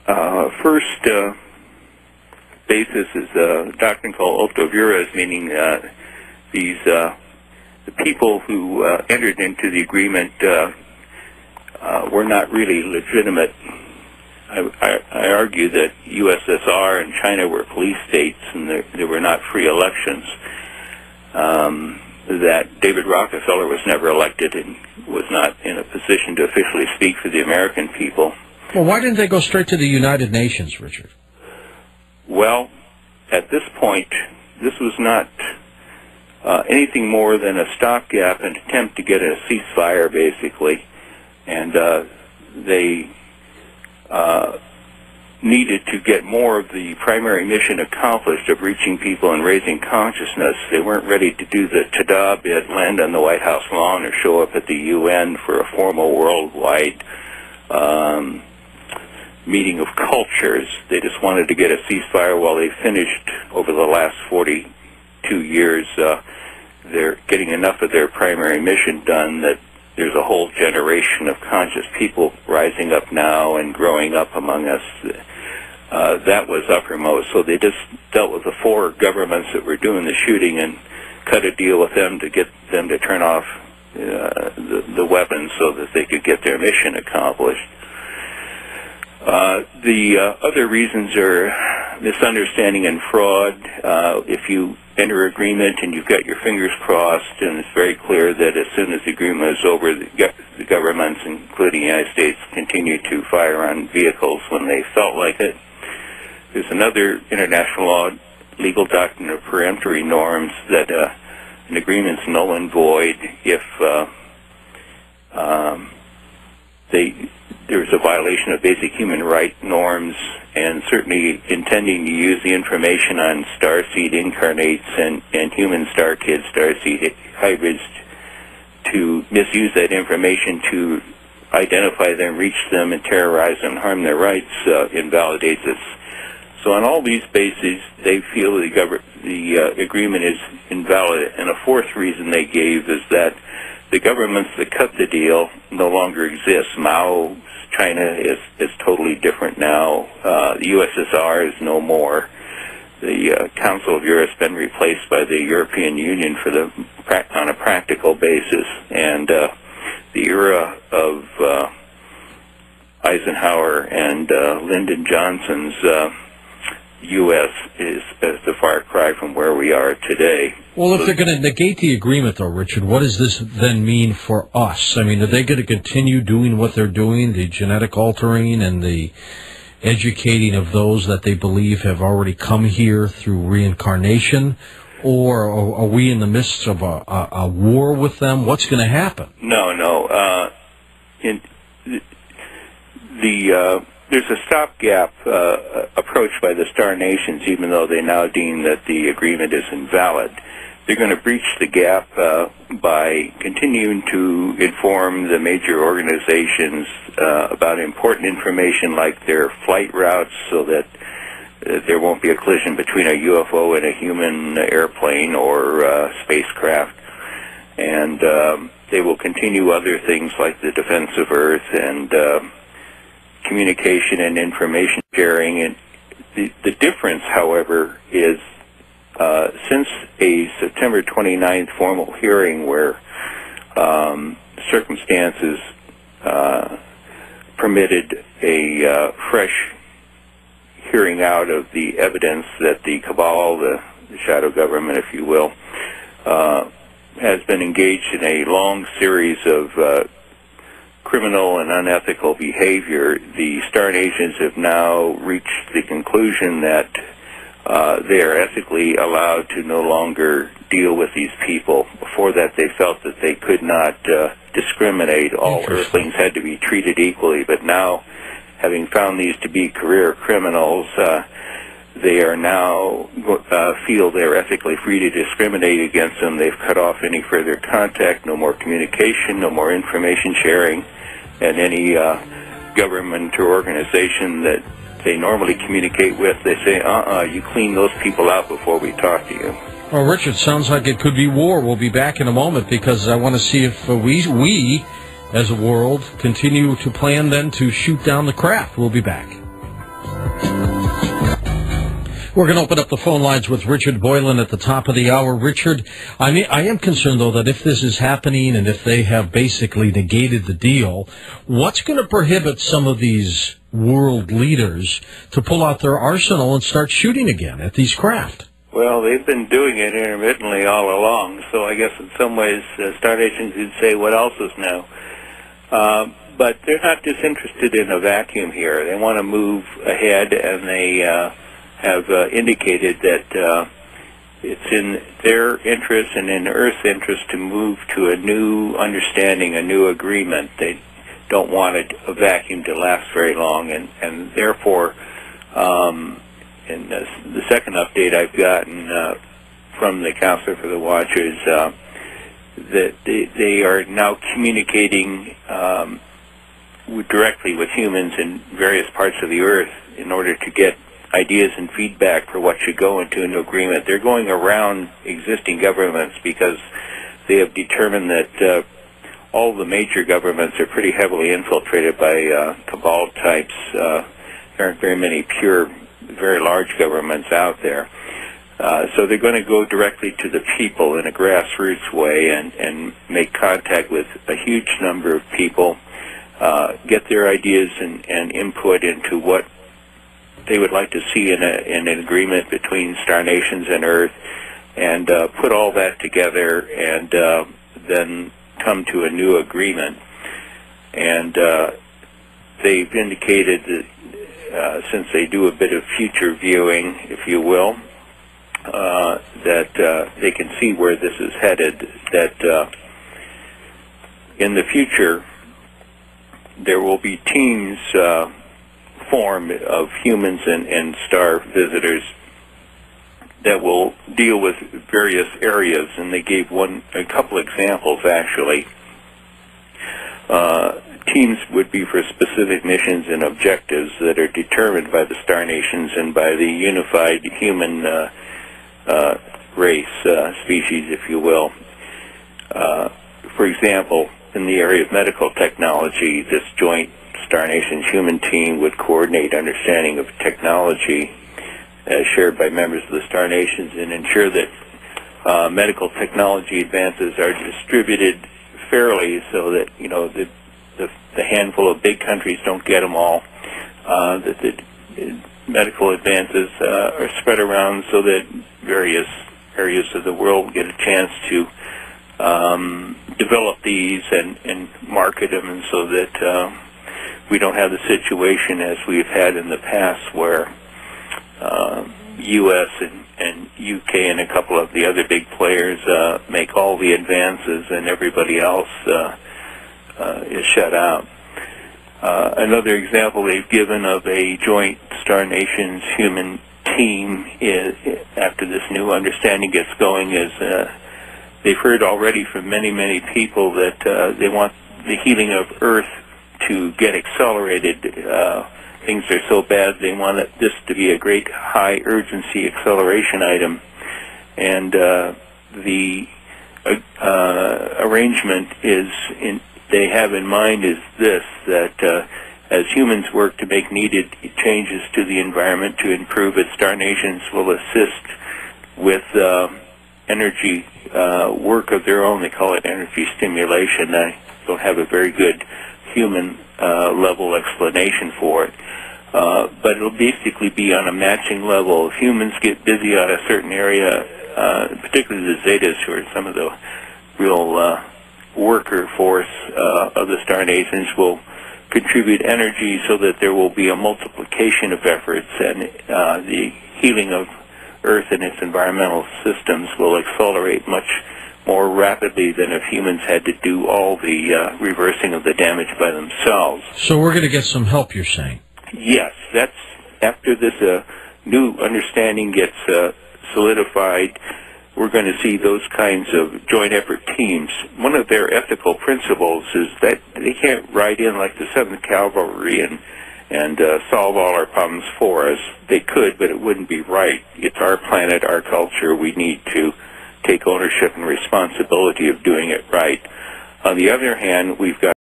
First basis is a doctrine called ultra vires, meaning the people who entered into the agreement were not really legitimate. I argue that USSR and China were police states, and there were not free elections. That David Rockefeller was never elected and was not in a position to officially speak for the American people. Well, why didn't they go straight to the United Nations, Richard? Well, at this point, this was not anything more than a stopgap, an attempt to get a ceasefire, basically. And they needed to get more of the primary mission accomplished of reaching people and raising consciousness. They weren't ready to do the ta-da bit, land on the White House lawn, or show up at the UN for a formal worldwide meeting of cultures. They just wanted to get a ceasefire while they finished, over the last 42 years, they're getting enough of their primary mission done that there's a whole generation of conscious people rising up now and growing up among us. That was uppermost. So they just dealt with the four governments that were doing the shooting and cut a deal with them to get them to turn off the weapons so that they could get their mission accomplished. The other reasons are misunderstanding and fraud. If you enter agreement and you've got your fingers crossed, and it's very clear that as soon as the agreement is over, the governments, including the United States, continue to fire on vehicles when they felt like it. There's another international law, legal doctrine of peremptory norms, that an agreement's null and void if there's a violation of basic human right norms, and certainly intending to use the information on starseed incarnates and human star kids, starseed hybrids, to misuse that information to identify them, reach them, and terrorize them, harm their rights, invalidates us. So on all these bases, they feel the agreement is invalid. And a fourth reason they gave is that the governments that cut the deal no longer exist. Mao's China is totally different now. The USSR is no more. The Council of Europe has been replaced by the European Union on a practical basis. And the era of Eisenhower and Lyndon Johnson's U.S. is a far cry from where we are today. Well, if they're going to negate the agreement, though, Richard, what does this then mean for us? I mean, are they going to continue doing what they're doing, the genetic altering and the educating of those that they believe have already come here through reincarnation? Or are we in the midst of a war with them? What's going to happen? No. There's a stopgap approach by the Star Nations, even though they now deem that the agreement is invalid. They're going to breach the gap by continuing to inform the major organizations about important information like their flight routes, so that there won't be a collision between a UFO and a human airplane or spacecraft. And they will continue other things like the defense of Earth and communication and information sharing. And the difference, however, is since a September 29th formal hearing where circumstances permitted a fresh hearing out of the evidence that the cabal, the shadow government, if you will, has been engaged in a long series of criminal and unethical behavior, the Star Nations have now reached the conclusion that they are ethically allowed to no longer deal with these people. Before that, they felt that they could not discriminate. All Earthlings had to be treated equally. But now, having found these to be career criminals, they are now feel they're ethically free to discriminate against them. They've cut off any further contact, no more communication, no more information sharing, and any government or organization that they normally communicate with, they say, you clean those people out before we talk to you. Well, Richard, sounds like it could be war. We'll be back in a moment because I want to see if we, as a world, continue to plan then to shoot down the craft. We'll be back. We're going to open up the phone lines with Richard Boylan at the top of the hour. Richard, I am concerned, though, that if this is happening and if they have basically negated the deal, what's going to prohibit some of these world leaders to pull out their arsenal and start shooting again at these craft? Well, they've been doing it intermittently all along, so I guess in some ways Star Nations would say, what else is new? But they're not disinterested in a vacuum here. They want to move ahead, and they have indicated that it's in their interest and in Earth's interest to move to a new understanding, a new agreement. They don't want a vacuum to last very long, and therefore, in the second update I've gotten from the Counselor for the Watchers, that they are now communicating directly with humans in various parts of the Earth in order to get ideas and feedback for what should go into an agreement. They're going around existing governments because they have determined that all the major governments are pretty heavily infiltrated by cabal types. There aren't very many pure, very large governments out there. So they're going to go directly to the people in a grassroots way and make contact with a huge number of people, get their ideas and input into what they would like to see in an agreement between Star Nations and Earth, and put all that together and then come to a new agreement. And they've indicated that since they do a bit of future viewing, if you will, that they can see where this is headed, that in the future there will be teams formed of humans and star visitors that will deal with various areas, and they gave a couple examples actually. Teams would be for specific missions and objectives that are determined by the Star Nations and by the unified human race, species, if you will. For example, in the area of medical technology, this joint Star Nations human team would coordinate understanding of technology shared by members of the Star Nations and ensure that medical technology advances are distributed fairly, so that the handful of big countries don't get them all. That the medical advances are spread around so that various areas of the world get a chance to develop these and market them, and so that we don't have the situation as we've had in the past where U.S. and U.K. and a couple of the other big players make all the advances and everybody else is shut out. Another example they've given of a joint Star Nations human team is, after this new understanding gets going, is they've heard already from many, many people that they want the healing of Earth to get accelerated. Things are so bad, they want this to be a great high urgency acceleration item. And the arrangement they have in mind is this, that as humans work to make needed changes to the environment to improve it, Star Nations will assist with energy work of their own. They call it energy stimulation. I don't have a very good human level explanation for it. But it'll basically be on a matching level. If humans get busy on a certain area, particularly the Zetas, who are some of the real worker force of the Star Nations, will contribute energy so that there will be a multiplication of efforts, and the healing of Earth and its environmental systems will accelerate much more rapidly than if humans had to do all the reversing of the damage by themselves. So we're going to get some help, you're saying? Yes, that's after this new understanding gets solidified. We're going to see those kinds of joint effort teams. One of their ethical principles is that they can't ride in like the 7th Cavalry and solve all our problems for us. They could, but it wouldn't be right. It's our planet, our culture. We need to take ownership and responsibility of doing it right. On the other hand, we've got